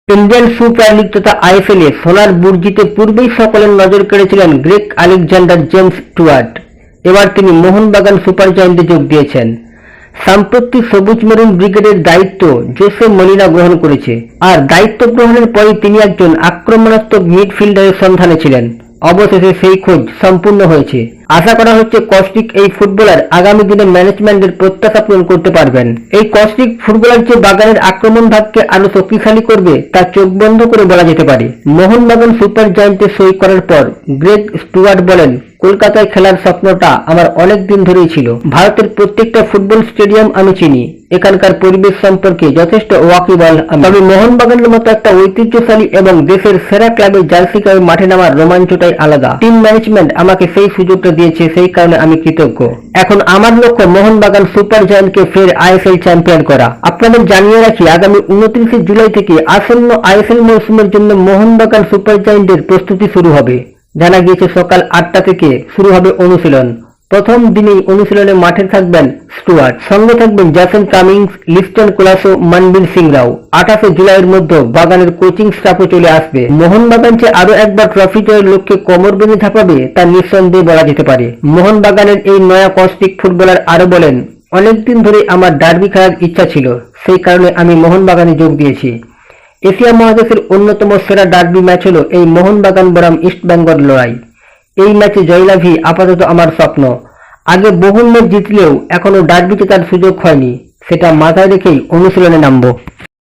Indian super league তথা ISL এ সোনার বুট জিতে পূর্বেই সকলের নজর কেড়েছিলেন গ্রেগ আলেকজান্ডার জেমস স্টুয়ার্ট। এবার তিনি মোহনবাগান সুপার জায়ান্টে যোগ দিয়েছেন। সাম্প্রতিক সবুজ মেরুন ব্রিগেডের দায়িত্ব জোসে মলিনা গ্রহণ করেছে, আর দায়িত্ব গ্রহণের পরই তিনি একজন আক্রমণাত্মক মিডফিল্ডারের সন্ধানে ছিলেন। অবশেষে সেই খোঁজ সম্পূর্ণ হয়েছে। আশা করা হচ্ছে কস্টিক এই ফুটবলার আগামী দিনে ম্যানেজমেন্টের প্রত্যাশা পূরণ করতে পারবেন। এই কস্টিক ফুটবলার যে বাগানের আক্রমণ ভাগকে আরো শক্তিশালী করবে তা চোখ বন্ধ করে বলা যেতে পারে। মোহনবাগান সুপার জায়ান্টে সই করার পর গ্রেগ স্টুয়ার্ট বলেন, কলকাতায় খেলার স্বপ্নটা আমার অনেক দিন ধরেই ছিল। ভারতের প্রত্যেকটা ফুটবল স্টেডিয়াম আমি চিনি, এখানকার পরিবেশ সম্পর্কে যথেষ্ট ওয়াকিবহাল। তবে মোহনবাগানের মতো একটা ঐতিহ্যশালী এবং দেশের সেরা ক্লাবের জার্সি গায়ে মাঠে নামার রোমাঞ্চটাই আলাদা। টিম ম্যানেজমেন্ট আমাকে সেই সুযোগটা দিয়েছে, সেই কারণে আমি কৃতজ্ঞ। এখন আমার লক্ষ্য মোহনবাগান সুপার জায়ান্টকে ফের আইএসএল চ্যাম্পিয়ন করা। আপনাদের জানিয়ে রাখি, আগামী 29 জুলাই থেকে আসন্ন আইএসএল মৌসুমের জন্য মোহনবাগান সুপার জায়ান্টের প্রস্তুতি শুরু হবে। জানা গিয়েছে সকাল 8টা থেকে শুরু হবে অনুশীলন। প্রথম দিনেই অনুশীলনে মাঠে থাকবেন স্টুয়ার্ট, সঙ্গে থাকবেন জ্যাসন কামিংস, লিস্টন কোলাসো, মনবীর সিং রাও। 28 জুলাইয়ের মধ্যে বাগানের কোচিং স্টাফও চলে আসবে। মোহনবাগান যে আরো একবার ট্রফি জয়ের লক্ষ্যে কোমর বেঁধে থাকবে তা নিঃসন্দেহে বলা যেতে পারে। মোহনবাগানের এই নয়া কস্টিক ফুটবলার আরো বলেন, অনেকদিন ধরে আমার ডার্বি খেলার ইচ্ছা ছিল, সেই কারণে আমি মোহনবাগানে যোগ দিয়েছি। এশিয়া মহাদেশের অন্যতম সেরা ডার্বি ম্যাচ হলো এই মোহনবাগান বনাম ইস্টবেঙ্গল লড়াই। এই ম্যাচে জয়লাভই আপাতত আমার স্বপ্ন। আগে বহু ম্যাচ জিতলেও এখনো ডার্বি জেতার সুযোগ হয়নি, সেটা মাথায় রেখেই অনুশীলনে নামবো।